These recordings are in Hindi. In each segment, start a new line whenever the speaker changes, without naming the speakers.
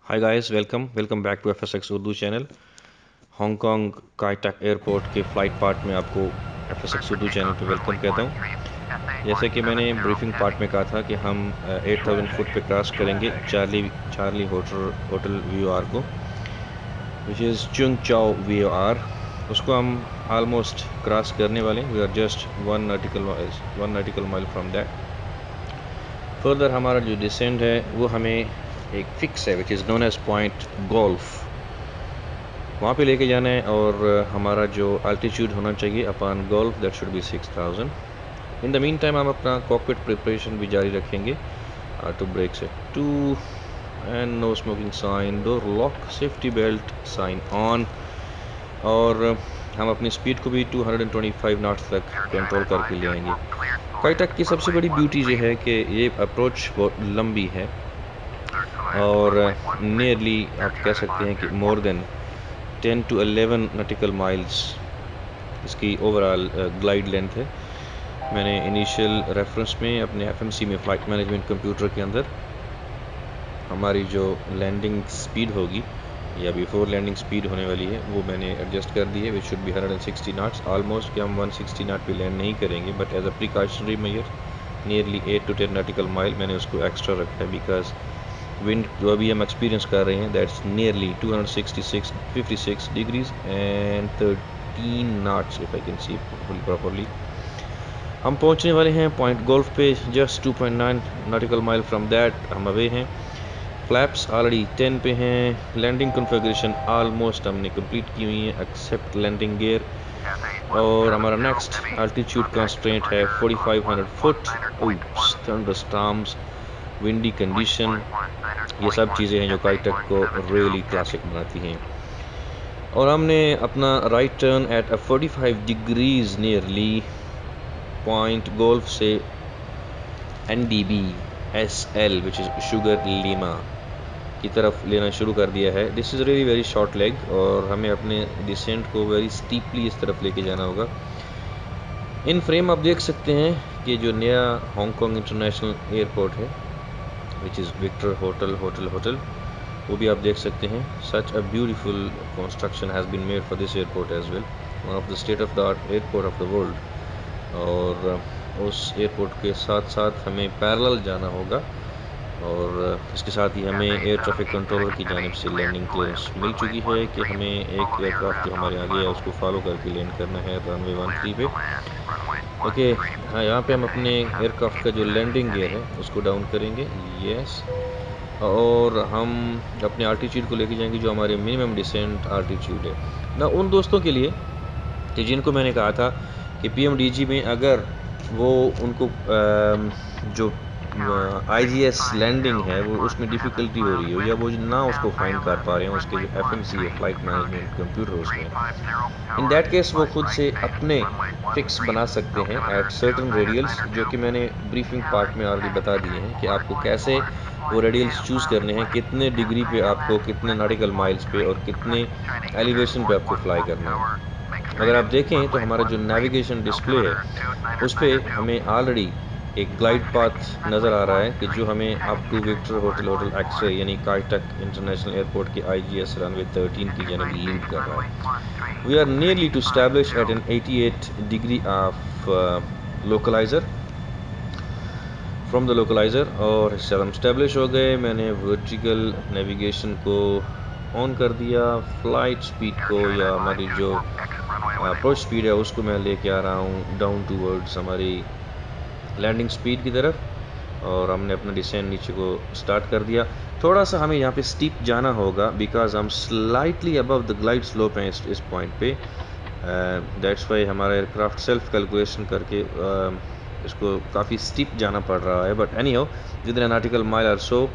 Hi guys, welcome back to FSX Urdu channel. Hong Kong Kai Tak airport के फ़्लाइट पार्ट में आपको FSX उर्दू चैनल पे वेलकम कहता हूँ। जैसे कि मैंने ब्रीफिंग पार्ट में कहा था कि हम 8000 फुट पे क्रॉस करेंगे चार्ली होटल VOR को, विच इज़ चुंग चाओ VOR। उसको हम ऑलमोस्ट क्रॉस करने वाले हैं। We are just one nautical mile from that. Further हमारा जो डिसेंड है वो हमें एक फिक्स है, which is known as point golf, वहाँ पे लेके जाना है। और हमारा जो अल्टीट्यूड होना चाहिए upon golf, that should be 6000। In the mean time हम अपना कॉकपिट प्रिपरेशन भी जारी रखेंगे। टू ब्रेक से to end no smoking sign, door lock, safety belt sign on. और हम अपनी स्पीड को भी 225 नॉट्स तक कंट्रोल करके ले आएंगे। काई टक की सबसे बड़ी ब्यूटी ये है कि ये अप्रोच बहुत लंबी है और नियरली आप कह सकते हैं कि more than 10 to 11 nautical miles इसकी ओवरऑल ग्लाइड लेंथ है। मैंने इनिशियल रेफरेंस में अपने FMC में फ़्लाइट मैनेजमेंट कंप्यूटर के अंदर हमारी जो लैंडिंग स्पीड होगी या बिफोर लैंडिंग स्पीड होने वाली है वो मैंने एडजस्ट कर दी है, which should be 160 knots almost. कि हम 160 नॉट पे लैंड नहीं करेंगे, but as a precautionary measure nearly 8 to 10 nautical mile मैंने उसको एक्स्ट्रा रखा है, बिकॉज विंड जो अभी हम एक्सपीरियंस कर रहे हैं that's nearly 256 degrees and 13 knots if I can see properly. हम पहुंचने वाले हैं पॉइंट गोल्फ पे just 2.9 nautical mile from that हम अवे हैं। फ्लैप्स ऑलरेडी 10 पे हैं। लैंडिंग कॉन्फ़िगरेशन ऑलमोस्ट हमने कंप्लीट की हुई है एक्सेप्ट लैंडिंग गियर। और हमारा नेक्स्ट अल्टीट्यूड कंस्ट्रेंट है 4500 फुट। थंडरस्टॉर्म्स, विंडी कंडीशन, ये सब चीज़ें हैं जो काई टक को रियली क्लासिक बनाती हैं। और हमने अपना right turn eight 45 degrees nearly point golf से NDB SL which is sugar Lima की तरफ लेना शुरू कर दिया है। This is really very short leg और हमें अपने डिसेंट को वेरी स्टीपली इस तरफ लेके जाना होगा। इन फ्रेम आप देख सकते हैं कि जो नया हांगकांग इंटरनेशनल एयरपोर्ट है विच इज़ विक्टर होटल, वो भी आप देख सकते हैं। Such a beautiful construction has been made for this airport as well, one of the state of the art airport of the world. और उस एयरपोर्ट के साथ साथ हमें पैरेलल जाना होगा और इसके साथ ही हमें एयर ट्रैफिक कंट्रोलर की जानिब से लैंडिंग क्लियरेंस मिल चुकी है कि हमें एक एयरक्राफ्ट जो हमारे आगे है उसको फॉलो करके लैंड करना है रनवे 13 पे। ओके, हाँ, यहाँ पे हम अपने एयरक्राफ्ट का जो लैंडिंग गियर है उसको डाउन करेंगे, यस। और हम अपने आल्टीट्यूड को लेके जाएंगे जो हमारे मिनिमम डिसेंट आल्टीट्यूड है ना। उन दोस्तों के लिए कि जिनको मैंने कहा था कि PMDG में अगर वो उनको जो IGS लैंडिंग है वो उसमें डिफ़िकल्टी हो रही हो या वो ना उसको फाइंड कर पा रहे हैं उसके जो FMC है फ़्लाइट मैनेजमेंट कंप्यूटर उसमें, इन दैट केस वो खुद से अपने फिक्स बना सकते हैं एट सर्टन रेडियल्स, जो कि मैंने ब्रीफिंग पार्ट में ऑलरेडी बता दिए हैं कि आपको कैसे वो रेडियल्स चूज़ करने हैं, कितने डिग्री पे आपको, कितने नॉटिकल माइल्स पे और कितने एलिवेशन पे आपको फ्लाई करना है। अगर आप देखें तो हमारा जो नेविगेशन डिस्प्ले है उस पर हमें ऑलरेडी एक ग्लाइड पाथ नज़र आ रहा है कि जो हमें up to victor hotel xray यानी काई टक इंटरनेशनल एयरपोर्ट के IGS रनवे 13 की जानब लीड कर रहा है। We are nearly to establish at an 88 degree of localizer from the localizer. और इससे हम स्टैब्लिश हो गए। मैंने वर्टिकल नेविगेशन को ऑन कर दिया, फ्लाइट स्पीड को या हमारी जो अप्रोच स्पीड है उसको मैं लेके आ रहा हूँ डाउन टूवर्ड्स हमारी लैंडिंग स्पीड की तरफ, और हमने अपना डिसेंड नीचे को स्टार्ट कर दिया। थोड़ा सा हमें यहाँ पे स्टीप जाना होगा बिकॉज हम slightly above the glide slope हैं इस पॉइंट पे। दैट्स वाई हमारा एयरक्राफ्ट सेल्फ कैलकुलेशन करके इसको काफ़ी स्टीप जाना पड़ रहा है, बट एनी हाउ जितने nautical mile are so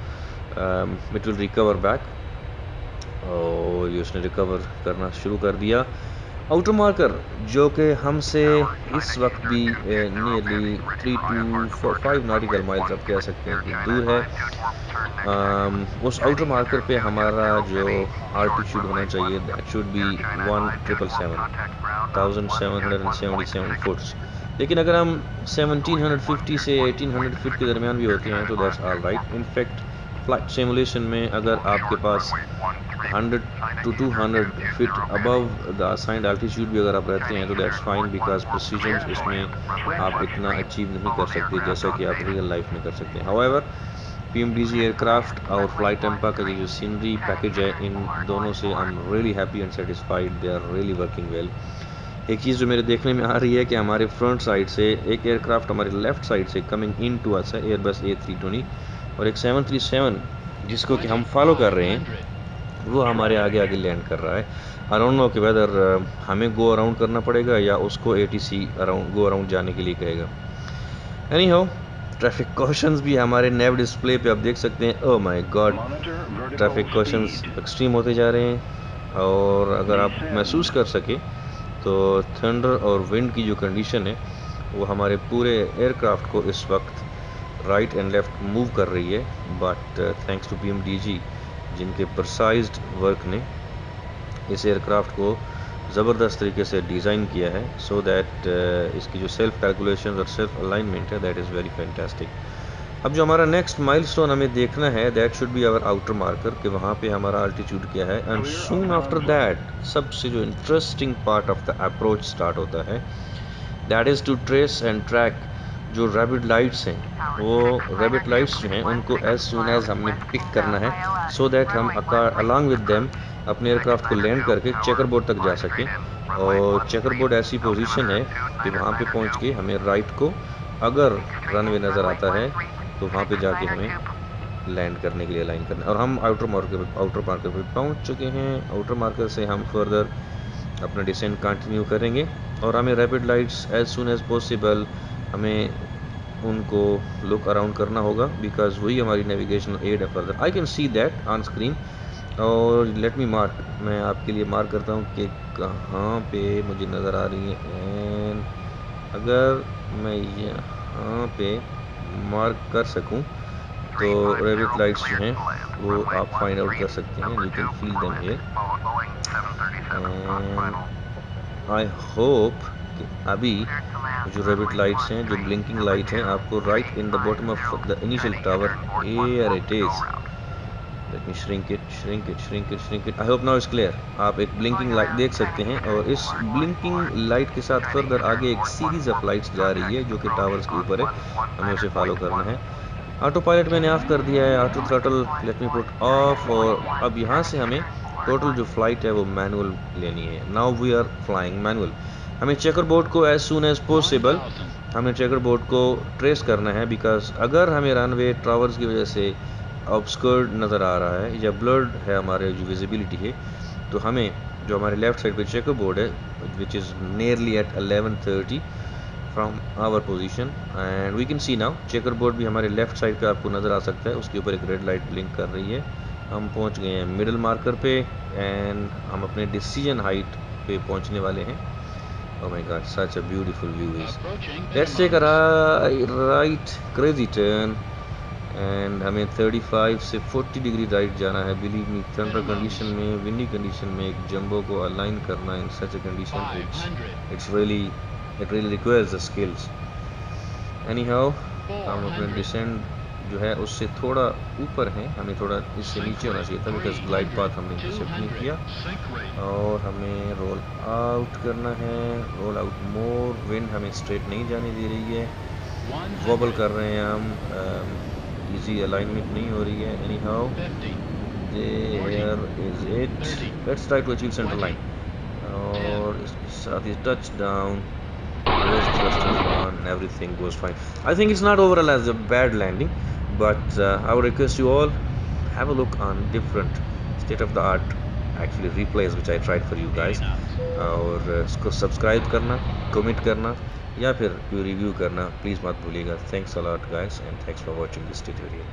it will recover back. और ये उसने रिकवर करना शुरू कर दिया। आउटर मार्कर जो कि हमसे इस वक्त भी नियरली 3 to 5 नॉटिकल माइल्स आप कह सकते हैं कि दूर है। उस आउटर मार्कर पे हमारा जो आल्टीट्यूड होना चाहिए दैट शुड बी 1777 फुट्स। लेकिन अगर हम 1750 से 1800 फुट के दरमियान भी होते हैं तो that's all right. In fact flight simulation में अगर आपके पास 100 to 200 feet above the assigned altitude भी अगर आप रहते हैं तो दैट्स फाइन, बिकॉज प्रिसीजन इसमें आप इतना अचीव नहीं कर सकते जैसा कि आप रियल लाइफ में कर सकते हैं। हाउएवर PMDG एयरक्राफ्ट और फ्लाइट टेम्पा का जो सीनरी पैकेज है, इन दोनों से I am really happy and satisfied, they are really working well. एक चीज़ जो मेरे देखने में आ रही है कि हमारे फ्रंट साइड से एक एयरक्राफ्ट हमारे लेफ्ट साइड से कमिंग इन टू अस है, एयरबस A320, और एक 737 जिसको कि हम फॉलो कर रहे हैं वो हमारे आगे आगे लैंड कर रहा है। आई डोंट नो कि वेदर हमें गो अराउंड करना पड़ेगा या उसको ATC अराउंड गो अराउंड जाने के लिए कहेगा। एनी हाउ, ट्रैफिक कॉशंस भी हमारे नेव डिस्प्ले पे आप देख सकते हैं। Oh my God, traffic cautions extreme होते जा रहे हैं। और अगर आप महसूस कर सके तो थंडर और विंड की जो कंडीशन है वो हमारे पूरे एयरक्राफ्ट को इस वक्त राइट एंड लेफ्ट मूव कर रही है, बट थैंक्स टू PMDG जिनके प्रिसाइज्ड वर्क ने इस एयरक्राफ्ट को ज़बरदस्त तरीके से डिज़ाइन किया है, सो दैट इसकी जो सेल्फ कैलकुलेशन और सेल्फ अलाइनमेंट है दैट इज़ वेरी फैंटास्टिक। अब जो हमारा नेक्स्ट माइलस्टोन हमें देखना है that should be our outer marker कि वहाँ पे हमारा अल्टीट्यूड क्या है, एंड सून आफ्टर दैट सबसे जो interesting part of the approach start होता है, that is to trace and track जो रैबिट लाइट्स हैं। वो रैबिट लाइट्स जो हैं उनको एज सून एज हमने पिक करना है, सो दैट हम अलॉन्ग विद देम अपने एयरक्राफ्ट को लैंड करके चेकर बोर्ड तक जा सकें। और चेकर बोर्ड ऐसी पोजीशन है कि वहाँ पे पहुँच के हमें राइट को अगर रनवे नज़र आता है तो वहाँ पे जाके हमें लैंड करने के लिए लाइन करना है। और हम आउटर मार्कर पे पहुँच चुके हैं। आउटर मार्कर से हम फर्दर अपना डिसेंट कंटिन्यू करेंगे और हमें rapid lights as soon as possible हमें उनको लुक अराउंड करना होगा, बिकॉज वही हमारी नेविगेशनल एड है further. I can see that on screen. और लेट मी मार्क, मैं आपके लिए मार्क करता हूँ कि कहाँ पे मुझे नज़र आ रही है। एंड अगर मैं यहाँ पे मार्क कर सकूँ तो रैबिट लाइट्स जो हैं वो आप फाइंड आउट कर सकते हैं, you can feel them here. And I hope कि अभी जो रैबिट लाइट्स हैं, जो ब्लिंकिंग लाइट हैं, आपको right in the bottom of the initial tower, here it is. Let me shrink it. I hope now it's clear. आप एक ब्लिंकिंग लाइट देख सकते हैं और इस ब्लिंकिंग लाइट के साथ फर्दर आगे एक सीरीज ऑफ लाइट्स जा रही है जो कि टावर्स के ऊपर है, हमें उसे फॉलो करना है। ऑटो पायलट मैंने ऑफ कर दिया है, auto throttle let me put off. और अब यहाँ से हमें टोटल जो फ्लाइट है वो मैनुअल लेनी है। Now we are flying manual. हमें चेकर बोर्ड को एज सून एज पॉसिबल हमें चेकर बोर्ड को ट्रेस करना है, बिकॉज अगर हमें रनवे टावर्स की वजह से ऑब्स्कर्ड नज़र आ रहा है या ब्लर्ड है हमारे जो विजिबिलिटी है, तो हमें जो हमारे लेफ्ट साइड पे चेकर बोर्ड है which is nearly at 11:30 from our position, and we can see now checker board भी हमारे लेफ्ट साइड पे आपको नज़र आ सकता है, उसके ऊपर एक रेड लाइट ब्लिंक कर रही है। हम पहुंच गए हैं मिडिल मार्कर पे एंड हम अपने डिसीजन हाइट पे पहुंचने वाले हैं। Oh my God, such a beautiful view is. Let's take a right crazy turn and हमें 35 से 40 डिग्री राइट जाना है। बिलीव मी, थंडर कंडीशन में, विंडी कंडीशन में एक जंबो को अलाइन करना in such a condition it's really requires the skills. Anyhow, हम अपने डिसेंड जो है उससे थोड़ा ऊपर हैं, हमें थोड़ा इससे नीचे होना चाहिए था बिकॉज ग्लाइड पाथ हमने इंटरसेप्ट नहीं किया। और हमें रोल आउट करना है, रोल आउट मोर। विंड हमें स्ट्रेट नहीं जाने दे रही है, वॉबल कर रहे हैं हम, इजी अलाइनमेंट नहीं हो रही है। Anyhow, there is it, let's try to achieve centre line. और इसके साथ ही touch down, everything goes fine. I think it's not overall as a bad landing, but I would request you all have a look on different state of the art actually replays which I tried for you guys, और इसको सब्सक्राइब करना, कमेंट करना या फिर रिव्यू करना प्लीज़ मत भूलिएगा। Thanks a lot guys and thanks for watching this tutorial.